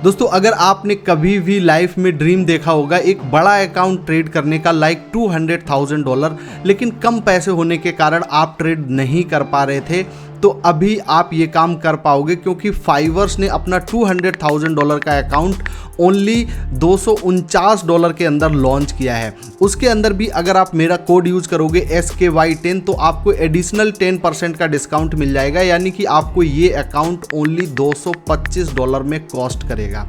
दोस्तों अगर आपने कभी भी लाइफ में ड्रीम देखा होगा एक बड़ा अकाउंट ट्रेड करने का लाइक $200,000, लेकिन कम पैसे होने के कारण आप ट्रेड नहीं कर पा रहे थे, तो अभी आप ये काम कर पाओगे क्योंकि फाइवर्स ने अपना $200,000 का अकाउंट ओनली $249 के अंदर लॉन्च किया है। उसके अंदर भी अगर आप मेरा कोड यूज करोगे SKY10 तो आपको एडिशनल 10% का डिस्काउंट मिल जाएगा, यानी कि आपको ये अकाउंट ओनली $225 में कॉस्ट करेगा।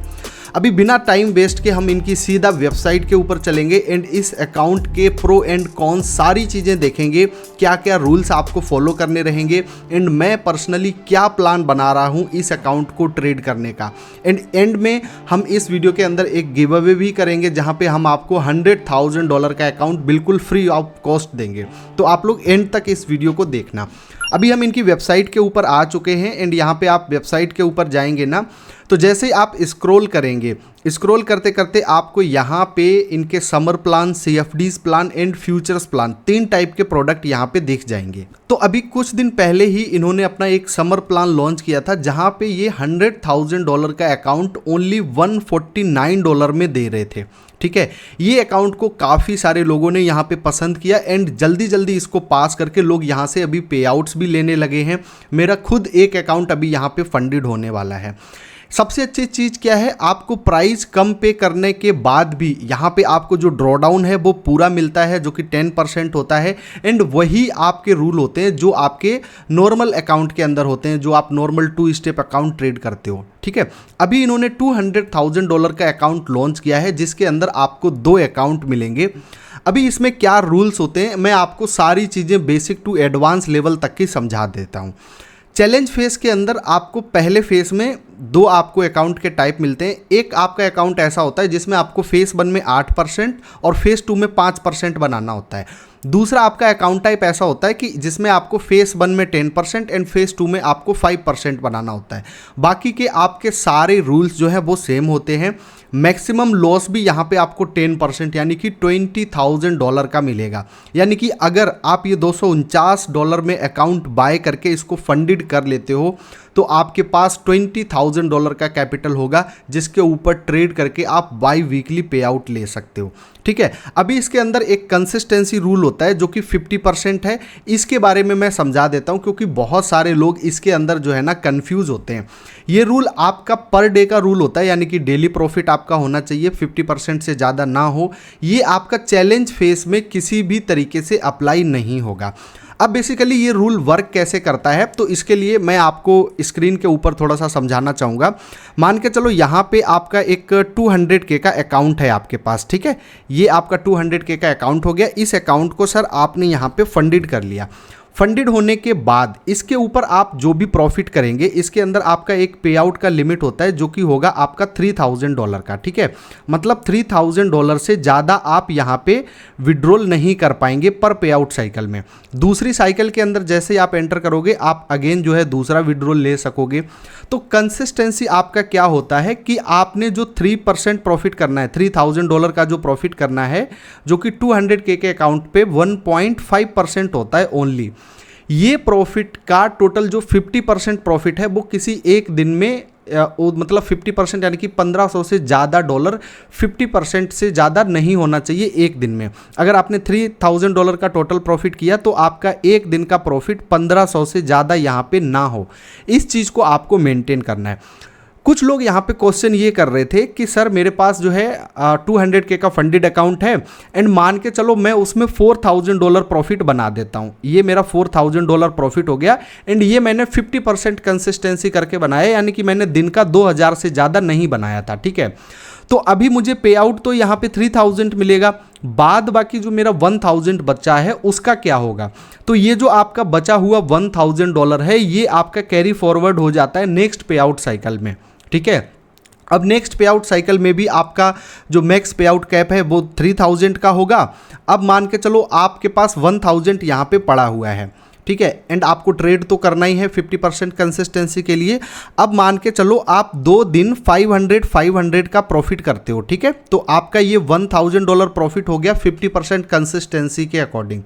अभी बिना टाइम वेस्ट के हम इनकी सीधा वेबसाइट के ऊपर चलेंगे एंड इस अकाउंट के प्रो एंड कॉन्स सारी चीज़ें देखेंगे, क्या क्या रूल्स आपको फॉलो करने रहेंगे एंड मैं पर्सनली क्या प्लान बना रहा हूँ इस अकाउंट को ट्रेड करने का। एंड में हम इस वीडियो के अंदर एक गिव अवे भी करेंगे जहाँ पे हम आपको $100,000 का अकाउंट बिल्कुल फ्री ऑफ कॉस्ट देंगे, तो आप लोग एंड तक इस वीडियो को देखना। अभी हम इनकी वेबसाइट के ऊपर आ चुके हैं एंड यहाँ पे आप वेबसाइट के ऊपर जाएंगे ना, तो जैसे ही आप स्क्रॉल करेंगे, स्क्रॉल करते करते आपको यहाँ पे इनके summer plan, CFDs plan and futures plan 3 type के प्रोडक्ट यहाँ पे दिख जाएंगे। तो अभी कुछ दिन पहले ही इन्होंने अपना एक समर प्लान लॉन्च किया था जहाँ पे ये $100,000 का अकाउंट ओनली $149 में दे रहे थे। ठीक है, ये अकाउंट को काफ़ी सारे लोगों ने यहाँ पे पसंद किया एंड जल्दी जल्दी इसको पास करके लोग यहाँ से अभी पे आउट्स भी लेने लगे हैं। मेरा खुद एक अकाउंट अभी यहाँ पे फंडेड होने वाला है। सबसे अच्छी चीज़ क्या है, आपको प्राइस कम पे करने के बाद भी यहाँ पे आपको जो ड्रॉडाउन है वो पूरा मिलता है जो कि 10% होता है एंड वही आपके रूल होते हैं जो आपके नॉर्मल अकाउंट के अंदर होते हैं, जो आप नॉर्मल 2 स्टेप अकाउंट ट्रेड करते हो। ठीक है, अभी इन्होंने $200,000 का अकाउंट लॉन्च किया है जिसके अंदर आपको 2 अकाउंट मिलेंगे। अभी इसमें क्या रूल्स होते हैं मैं आपको सारी चीज़ें बेसिक टू एडवांस लेवल तक की समझा देता हूँ। चैलेंज फेस के अंदर आपको पहले फेस में 2 आपको अकाउंट के टाइप मिलते हैं। एक आपका अकाउंट ऐसा होता है जिसमें आपको फेस 1 में 8% और फेस 2 में 5% बनाना होता है। दूसरा आपका अकाउंट टाइप ऐसा होता है कि जिसमें आपको फेस 1 में 10% एंड फेस 2 में आपको 5% बनाना होता है। बाकी के आपके सारे रूल्स जो है वो सेम होते हैं। मैक्सिमम लॉस भी यहाँ पे आपको 10% यानी कि $20,000 का मिलेगा। यानी कि अगर आप ये $249 में अकाउंट बाय करके इसको फंडेड कर लेते हो तो आपके पास $20,000 का कैपिटल होगा जिसके ऊपर ट्रेड करके आप बाई वीकली पे आउट ले सकते हो। ठीक है, अभी इसके अंदर एक कंसिस्टेंसी रूल होता है जो कि 50% है। इसके बारे में मैं समझा देता हूं क्योंकि बहुत सारे लोग इसके अंदर जो है ना कंफ्यूज होते हैं। ये रूल आपका पर डे का रूल होता है, यानी कि डेली प्रॉफिट आपका होना चाहिए 50% से ज़्यादा ना हो। ये आपका चैलेंज फेस में किसी भी तरीके से अप्लाई नहीं होगा। अब बेसिकली ये रूल वर्क कैसे करता है तो इसके लिए मैं आपको स्क्रीन के ऊपर थोड़ा सा समझाना चाहूँगा। मान के चलो यहाँ पे आपका एक 200K का अकाउंट है आपके पास। ठीक है, ये आपका 200K का अकाउंट हो गया। इस अकाउंट को सर आपने यहाँ पे फंडेड कर लिया। फंडेड होने के बाद इसके ऊपर आप जो भी प्रॉफिट करेंगे इसके अंदर आपका एक पे आउट का लिमिट होता है जो कि होगा आपका $3,000 का। ठीक है, मतलब $3,000 से ज़्यादा आप यहाँ पे विड्रॉल नहीं कर पाएंगे पर पे आउट साइकिल में। दूसरी साइकिल के अंदर जैसे आप एंटर करोगे आप अगेन जो है दूसरा विड्रॉल ले सकोगे। तो कंसिस्टेंसी आपका क्या होता है कि आपने जो 3% प्रॉफिट करना है, $3,000 का जो प्रॉफिट करना है जो कि 200K के अकाउंट पे 1.5% होता है ओनली। ये प्रॉफिट का टोटल जो 50% प्रॉफिट है वो किसी एक दिन में मतलब 50% यानी कि 1500 से ज़्यादा डॉलर 50% से ज़्यादा नहीं होना चाहिए एक दिन में। अगर आपने $3,000 का टोटल प्रॉफिट किया तो आपका एक दिन का प्रॉफिट 1500 से ज़्यादा यहाँ पे ना हो। इस चीज़ को आपको मेंटेन करना है। कुछ लोग यहाँ पे क्वेश्चन ये कर रहे थे कि सर मेरे पास जो है 200K का फंडेड अकाउंट है एंड मान के चलो मैं उसमें $4,000 प्रॉफिट बना देता हूँ। ये मेरा $4,000 प्रॉफिट हो गया एंड ये मैंने 50% कंसिस्टेंसी करके बनाया, यानी कि मैंने दिन का 2000 से ज़्यादा नहीं बनाया था। ठीक है, तो अभी मुझे पे आउट तो यहाँ पे 3000 मिलेगा, बाद बाकी जो मेरा 1000 बचा है उसका क्या होगा। तो ये जो आपका बचा हुआ $1000 है ये आपका कैरी फॉरवर्ड हो जाता है नेक्स्ट पे आउट साइकिल में। ठीक है, अब नेक्स्ट पे आउट साइकिल में भी आपका जो मैक्स पे आउट कैप है वो 3000 का होगा। अब मान के चलो आपके पास 1000 यहाँ पे पड़ा हुआ है। ठीक है। एंड आपको ट्रेड तो करना ही है 50% कंसिस्टेंसी के लिए। अब मान के चलो आप 2 दिन 500 का प्रॉफिट करते हो, ठीक है, तो आपका ये $1000 प्रॉफिट हो गया 50% कंसिस्टेंसी के अकॉर्डिंग,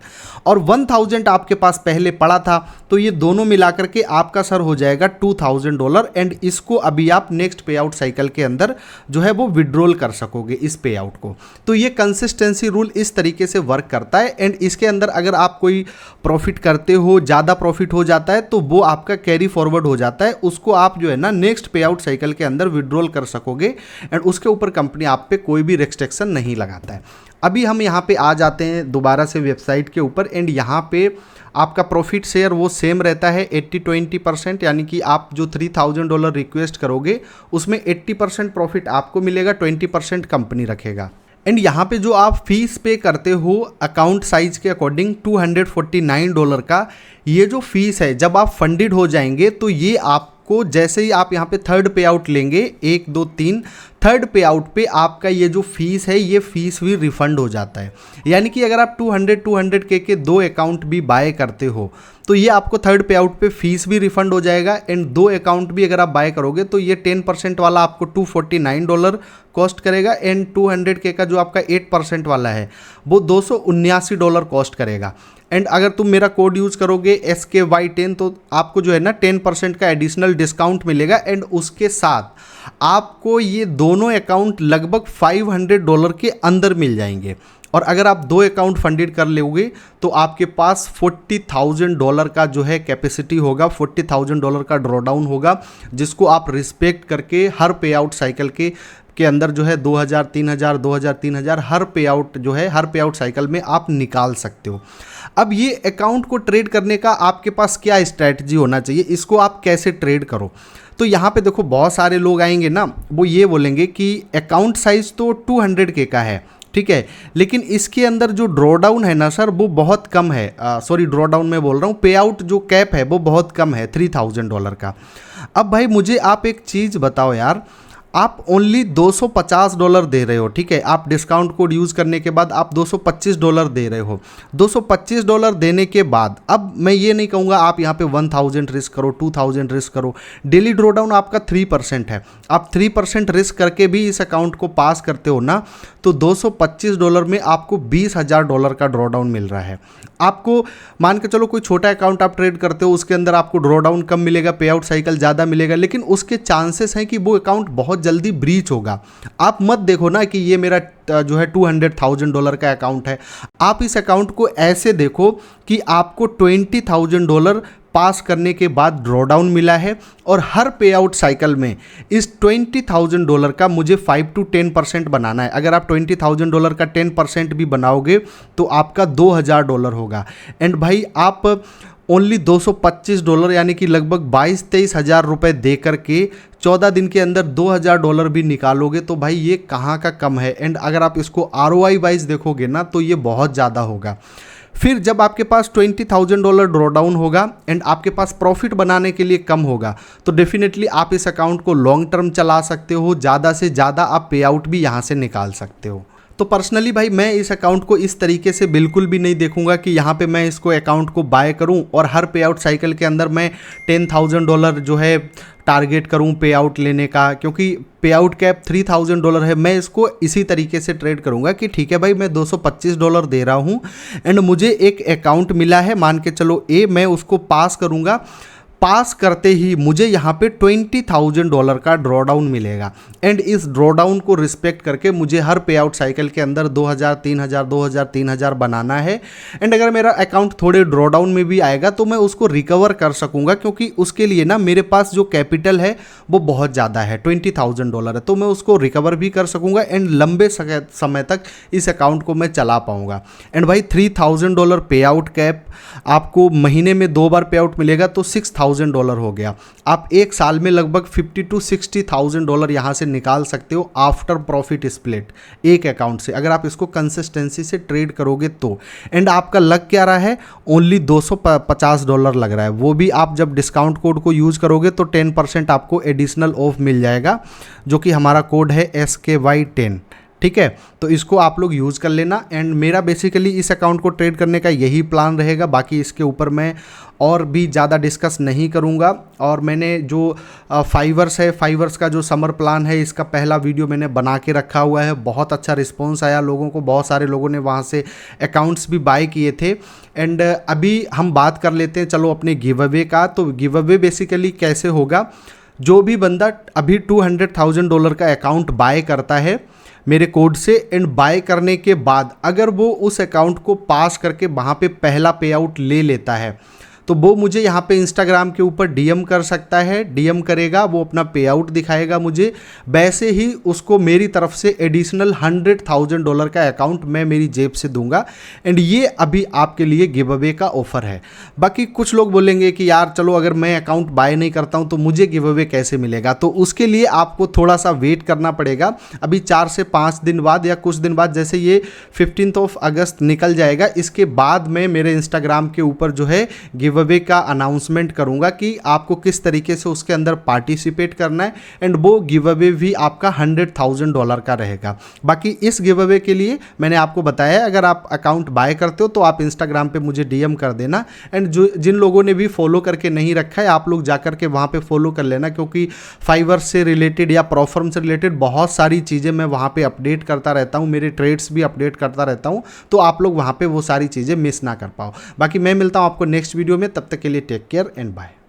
और 1000 आपके पास पहले पड़ा था, तो ये दोनों मिलाकर के आपका सर हो जाएगा $2000। एंड इसको अभी आप नेक्स्ट पे आउट साइकिल के अंदर जो है वो विड्रॉल कर सकोगे इस पे आउट को। तो ये कंसिस्टेंसी रूल इस तरीके से वर्क करता है। एंड इसके अंदर अगर आप कोई प्रॉफिट करते हो, ज़्यादा प्रॉफिट हो जाता है, तो वो आपका कैरी फॉरवर्ड हो जाता है, उसको आप जो है ना नेक्स्ट पे आउट साइकिल के अंदर विड्रॉल कर सकोगे। एंड उसके ऊपर कंपनी आप पे कोई भी रिस्ट्रिक्शन नहीं लगाता है। अभी हम यहाँ पे आ जाते हैं दोबारा से वेबसाइट के ऊपर। एंड यहाँ पे आपका प्रॉफिट शेयर वो सेम रहता है 80-20%, यानी कि आप जो $3000 रिक्वेस्ट करोगे उसमें 80% प्रॉफिट आपको मिलेगा, 20% कंपनी रखेगा। एंड यहाँ पे जो आप फीस पे करते हो अकाउंट साइज के अकॉर्डिंग $249 का, ये जो फीस है जब आप फंडेड हो जाएंगे तो ये आपको जैसे ही आप यहाँ पे थर्ड पे आउट लेंगे, 1 2 3 थर्ड पे आउट पे आपका ये जो फीस है ये फीस भी रिफंड हो जाता है। यानी कि अगर आप 200K के 2 अकाउंट भी बाय करते हो तो ये आपको थर्ड पे आउट पे फीस भी रिफंड हो जाएगा। एंड 2 अकाउंट भी अगर आप बाय करोगे तो ये 10% वाला आपको $249 कॉस्ट करेगा। एंड 200K का जो आपका 8% वाला है वो $279 कॉस्ट करेगा। एंड अगर तुम मेरा कोड यूज़ करोगे SKY10 तो आपको जो है ना 10% का एडिशनल डिस्काउंट मिलेगा। एंड उसके साथ आपको ये दोनों अकाउंट लगभग $500 के अंदर मिल जाएंगे। और अगर आप 2 अकाउंट फंडेड कर लोगे तो आपके पास $40,000 का जो है कैपेसिटी होगा, $40,000 का ड्रॉडाउन होगा, जिसको आप रिस्पेक्ट करके हर पे आउट साइकिल के अंदर जो है 2000 3000 2000 3000 हर पे आउट जो है हर पे आउट साइकिल में आप निकाल सकते हो। अब ये अकाउंट को ट्रेड करने का आपके पास क्या स्ट्रैटेजी होना चाहिए, इसको आप कैसे ट्रेड करो। तो यहाँ पे देखो बहुत सारे लोग आएंगे ना, वो ये बोलेंगे कि अकाउंट साइज तो 200K का है, ठीक है, लेकिन इसके अंदर जो ड्रॉडाउन है ना सर वो बहुत कम है। सॉरी, ड्रॉडाउन में बोल रहा हूँ, पे आउट जो कैप है वो बहुत कम है $3000 का। अब भाई मुझे आप एक चीज़ बताओ यार, आप ओनली $250 दे रहे हो, ठीक है, आप डिस्काउंट कोड यूज़ करने के बाद आप $225 दे रहे हो। $225 देने के बाद अब मैं ये नहीं कहूँगा आप यहाँ पे 1000 रिस्क करो, 2000 रिस्क करो। डेली ड्रॉडाउन आपका 3% है, आप 3% रिस्क करके भी इस अकाउंट को पास करते हो ना, तो $225 में आपको $20,000 का ड्रॉडाउन मिल रहा है। आपको मान के चलो कोई छोटा अकाउंट आप ट्रेड करते हो, उसके अंदर आपको ड्रॉडाउन कम मिलेगा, पे आउट साइकिल ज़्यादा मिलेगा, लेकिन उसके चांसेस हैं कि वो अकाउंट बहुत जल्दी ब्रीच होगा। आप मत देखो ना कि ये मेरा जो है $200,000 का अकाउंट है, आप इस अकाउंट को ऐसे देखो कि आपको $20,000 पास करने के बाद ड्रॉडाउन मिला है, और हर पे आउट साइकिल में इस $20,000 का मुझे 5 to 10% बनाना है। अगर आप $20,000 का 10% भी बनाओगे तो आपका $2,000 होगा। एंड भाई आप ओनली $225 यानी कि लगभग 22-23 हज़ार रुपये दे करके 14 दिन के अंदर $2,000 भी निकालोगे, तो भाई ये कहाँ का कम है। एंड अगर आप इसको ROI वाइज देखोगे ना तो ये बहुत ज़्यादा होगा। फिर जब आपके पास $20,000 ड्रॉडाउन होगा एंड आपके पास प्रॉफिट बनाने के लिए कम होगा, तो डेफिनेटली आप इस अकाउंट को लॉन्ग टर्म चला सकते हो, ज़्यादा से ज़्यादा आप पे आउट भी यहाँ से निकाल सकते हो। तो पर्सनली भाई मैं इस अकाउंट को इस तरीके से बिल्कुल भी नहीं देखूंगा कि यहाँ पे मैं इसको अकाउंट को बाय करूँ और हर पे आउट साइकिल के अंदर मैं $10,000 जो है टारगेट करूं पे आउट लेने का, क्योंकि पे आउट कैप $3,000 है। मैं इसको इसी तरीके से ट्रेड करूंगा कि ठीक है भाई मैं $225 दे रहा हूं एंड मुझे एक अकाउंट मिला है, मान के चलो ए, मैं उसको पास करूंगा, पास करते ही मुझे यहाँ पे $20,000 का ड्रॉडाउन मिलेगा एंड इस ड्रॉडाउन को रिस्पेक्ट करके मुझे हर पे आउट साइकिल के अंदर 2000 3000 2000 3000 बनाना है। एंड अगर मेरा अकाउंट थोड़े ड्रॉडाउन में भी आएगा तो मैं उसको रिकवर कर सकूंगा, क्योंकि उसके लिए ना मेरे पास जो कैपिटल है वो बहुत ज़्यादा है, $20,000 है, तो मैं उसको रिकवर भी कर सकूंगा एंड लंबे समय तक इस अकाउंट को मैं चला पाऊंगा। एंड भाई $3,000 पे आउट कैप, आपको महीने में 2 बार पे आउट मिलेगा तो $6,000 हो गया। आप एक साल में लगभग $50,000 to $60,000 यहाँ से निकाल सकते हो आफ्टर प्रॉफिट स्प्लिट एक अकाउंट से, अगर आप इसको कंसिस्टेंसी से ट्रेड करोगे तो। एंड आपका लग क्या रहा है, ओनली $250 लग रहा है, वो भी आप जब डिस्काउंट कोड को यूज़ करोगे तो 10% आपको एडिशनल ऑफ मिल जाएगा, जो कि हमारा कोड है SKY10। ठीक है, तो इसको आप लोग यूज़ कर लेना। एंड मेरा बेसिकली इस अकाउंट को ट्रेड करने का यही प्लान रहेगा, बाकी इसके ऊपर मैं और भी ज़्यादा डिस्कस नहीं करूँगा। और मैंने जो फाइवर्स है, फाइवर्स का जो समर प्लान है, इसका पहला वीडियो मैंने बना के रखा हुआ है। बहुत अच्छा रिस्पॉन्स आया लोगों को, बहुत सारे लोगों ने वहाँ से अकाउंट्स भी बाय किए थे। एंड अभी हम बात कर लेते हैं चलो अपने गिव अवे का। तो गिव अवे बेसिकली कैसे होगा, जो भी बंदा अभी $200,000 का अकाउंट बाय करता है मेरे कोड से, एंड बाय करने के बाद अगर वो उस अकाउंट को पास करके वहाँ पे पहला पे आउट ले लेता है, तो वो मुझे यहाँ पे इंस्टाग्राम के ऊपर डीएम कर सकता है। डीएम करेगा, वो अपना पे आउट दिखाएगा मुझे, वैसे ही उसको मेरी तरफ से एडिशनल $100,000 का अकाउंट मैं मेरी जेब से दूंगा। एंड ये अभी आपके लिए गिव अवे का ऑफर है। बाकी कुछ लोग बोलेंगे कि यार चलो अगर मैं अकाउंट बाय नहीं करता हूँ तो मुझे गिव अवे कैसे मिलेगा, तो उसके लिए आपको थोड़ा सा वेट करना पड़ेगा। अभी 4 से 5 दिन बाद या कुछ दिन बाद, जैसे ये 15 अगस्त निकल जाएगा, इसके बाद मैं मेरे इंस्टाग्राम के ऊपर जो है गिव अवे का अनाउंसमेंट करूंगा कि आपको किस तरीके से उसके अंदर पार्टिसिपेट करना है। एंड वो गिव अवे भी आपका $100,000 का रहेगा। बाकी इस गिव अवे के लिए मैंने आपको बताया, अगर आप अकाउंट बाय करते हो तो आप इंस्टाग्राम पे मुझे डीएम कर देना। एंड जो जिन लोगों ने भी फॉलो करके नहीं रखा है, आप लोग जाकर के वहाँ पे फॉलो कर लेना, क्योंकि फाइवर से रिलेटेड या प्रोफर्म से रिलेटेड बहुत सारी चीज़ें मैं वहाँ पे अपडेट करता रहता हूँ, मेरे ट्रेड्स भी अपडेट करता रहता हूँ, तो आप लोग वहाँ पे वो सारी चीज़ें मिस ना कर पाओ। बाकी मैं मिलता हूँ आपको नेक्स्ट वीडियो में, तब तक के लिए टेक केयर एंड बाय।